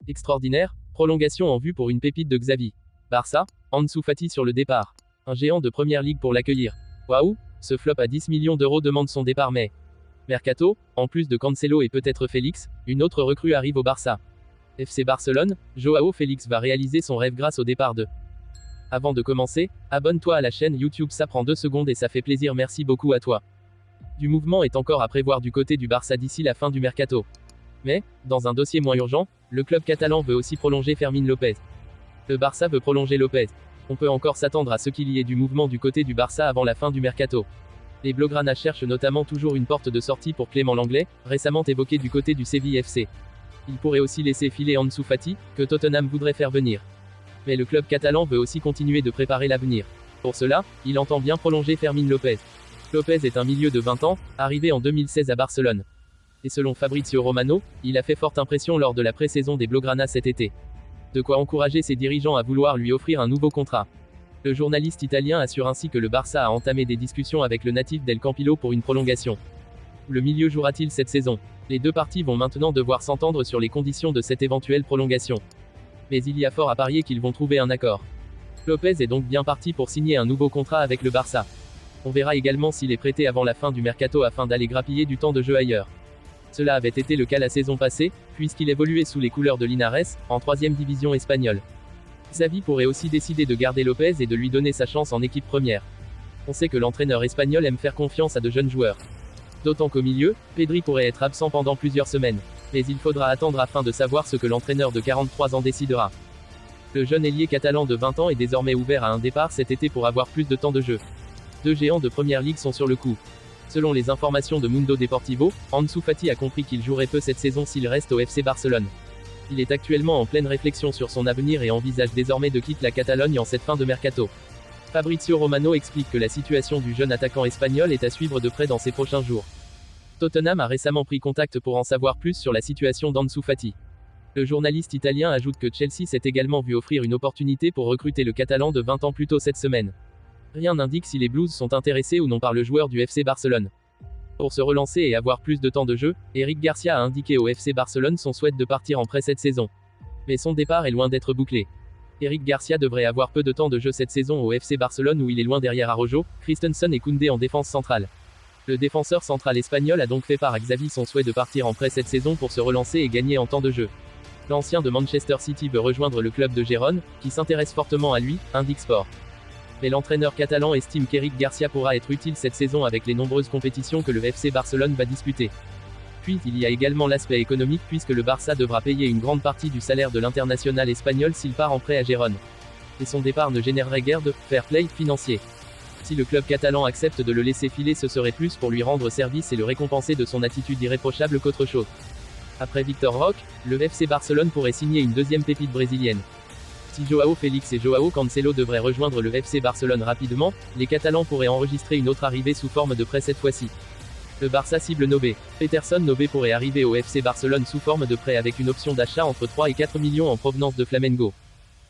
Extraordinaire, prolongation en vue pour une pépite de Xavi. Barça, Ansu Fati sur le départ. Un géant de première ligue pour l'accueillir. Waouh, ce flop à 10 millions d'euros demande son départ mais... Mercato, en plus de Cancelo et peut-être Félix, une autre recrue arrive au Barça. FC Barcelone, Joao Félix va réaliser son rêve grâce au départ de... Avant de commencer, abonne-toi à la chaîne YouTube, ça prend 2 secondes et ça fait plaisir, merci beaucoup à toi. Du mouvement est encore à prévoir du côté du Barça d'ici la fin du mercato. Mais, dans un dossier moins urgent, le club catalan veut aussi prolonger Fermín López. Le Barça veut prolonger López. On peut encore s'attendre à ce qu'il y ait du mouvement du côté du Barça avant la fin du mercato. Les Blaugrana cherchent notamment toujours une porte de sortie pour Clément Lenglet, récemment évoqué du côté du Séville FC. Il pourrait aussi laisser filer Ansu Fati, que Tottenham voudrait faire venir. Mais le club catalan veut aussi continuer de préparer l'avenir. Pour cela, il entend bien prolonger Fermín López. López est un milieu de 20 ans, arrivé en 2016 à Barcelone. Et selon Fabrizio Romano, il a fait forte impression lors de la pré-saison des Blaugrana cet été. De quoi encourager ses dirigeants à vouloir lui offrir un nouveau contrat. Le journaliste italien assure ainsi que le Barça a entamé des discussions avec le natif d'El Campillo pour une prolongation. Le milieu jouera-t-il cette saison? Les deux parties vont maintenant devoir s'entendre sur les conditions de cette éventuelle prolongation. Mais il y a fort à parier qu'ils vont trouver un accord. López est donc bien parti pour signer un nouveau contrat avec le Barça. On verra également s'il est prêté avant la fin du mercato afin d'aller grappiller du temps de jeu ailleurs. Cela avait été le cas la saison passée, puisqu'il évoluait sous les couleurs de Linares, en 3e division espagnole. Xavi pourrait aussi décider de garder López et de lui donner sa chance en équipe première. On sait que l'entraîneur espagnol aime faire confiance à de jeunes joueurs. D'autant qu'au milieu, Pedri pourrait être absent pendant plusieurs semaines. Mais il faudra attendre afin de savoir ce que l'entraîneur de 43 ans décidera. Le jeune ailier catalan de 20 ans est désormais ouvert à un départ cet été pour avoir plus de temps de jeu. 2 géants de première ligue sont sur le coup. Selon les informations de Mundo Deportivo, Ansu Fati a compris qu'il jouerait peu cette saison s'il reste au FC Barcelone. Il est actuellement en pleine réflexion sur son avenir et envisage désormais de quitter la Catalogne en cette fin de mercato. Fabrizio Romano explique que la situation du jeune attaquant espagnol est à suivre de près dans ces prochains jours. Tottenham a récemment pris contact pour en savoir plus sur la situation d'Ansu Fati. Le journaliste italien ajoute que Chelsea s'est également vu offrir une opportunité pour recruter le Catalan de 20 ans plus tôt cette semaine. Rien n'indique si les Blues sont intéressés ou non par le joueur du FC Barcelone. Pour se relancer et avoir plus de temps de jeu, Eric Garcia a indiqué au FC Barcelone son souhait de partir en prêt cette saison. Mais son départ est loin d'être bouclé. Eric Garcia devrait avoir peu de temps de jeu cette saison au FC Barcelone où il est loin derrière Araujo, Christensen et Koundé en défense centrale. Le défenseur central espagnol a donc fait part à Xavi son souhait de partir en prêt cette saison pour se relancer et gagner en temps de jeu. L'ancien de Manchester City veut rejoindre le club de Gérone, qui s'intéresse fortement à lui, indique Sport. Mais l'entraîneur catalan estime qu'Eric Garcia pourra être utile cette saison avec les nombreuses compétitions que le FC Barcelone va disputer. Puis il y a également l'aspect économique puisque le Barça devra payer une grande partie du salaire de l'international espagnol s'il part en prêt à Gérone. Et son départ ne générerait guère de fair play financier. Si le club catalan accepte de le laisser filer, ce serait plus pour lui rendre service et le récompenser de son attitude irréprochable qu'autre chose. Après Victor Roque, le FC Barcelone pourrait signer une deuxième pépite brésilienne. Si Joao Félix et Joao Cancelo devraient rejoindre le FC Barcelone rapidement, les Catalans pourraient enregistrer une autre arrivée sous forme de prêt cette fois-ci. Le Barça cible Nobé. Peterson Nobé pourrait arriver au FC Barcelone sous forme de prêt avec une option d'achat entre 3 et 4 millions en provenance de Flamengo.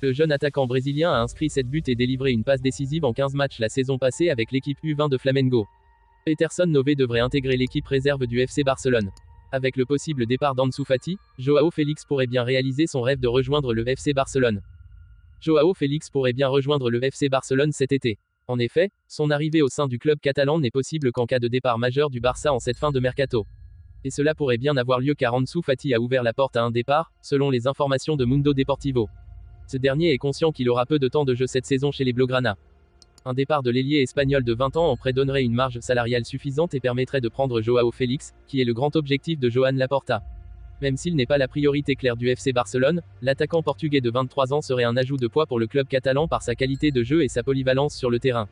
Le jeune attaquant brésilien a inscrit 7 buts et délivré une passe décisive en 15 matchs la saison passée avec l'équipe U20 de Flamengo. Peterson Nobé devrait intégrer l'équipe réserve du FC Barcelone. Avec le possible départ d'Ansu Fati, Joao Félix pourrait bien réaliser son rêve de rejoindre le FC Barcelone. Joao Félix pourrait bien rejoindre le FC Barcelone cet été. En effet, son arrivée au sein du club catalan n'est possible qu'en cas de départ majeur du Barça en cette fin de mercato. Et cela pourrait bien avoir lieu car Ansu Fati a ouvert la porte à un départ, selon les informations de Mundo Deportivo. Ce dernier est conscient qu'il aura peu de temps de jeu cette saison chez les Blaugrana. Un départ de l'ailier espagnol de 20 ans en prêt donnerait une marge salariale suffisante et permettrait de prendre Joao Félix, qui est le grand objectif de Joan Laporta. Même s'il n'est pas la priorité claire du FC Barcelone, l'attaquant portugais de 23 ans serait un ajout de poids pour le club catalan par sa qualité de jeu et sa polyvalence sur le terrain.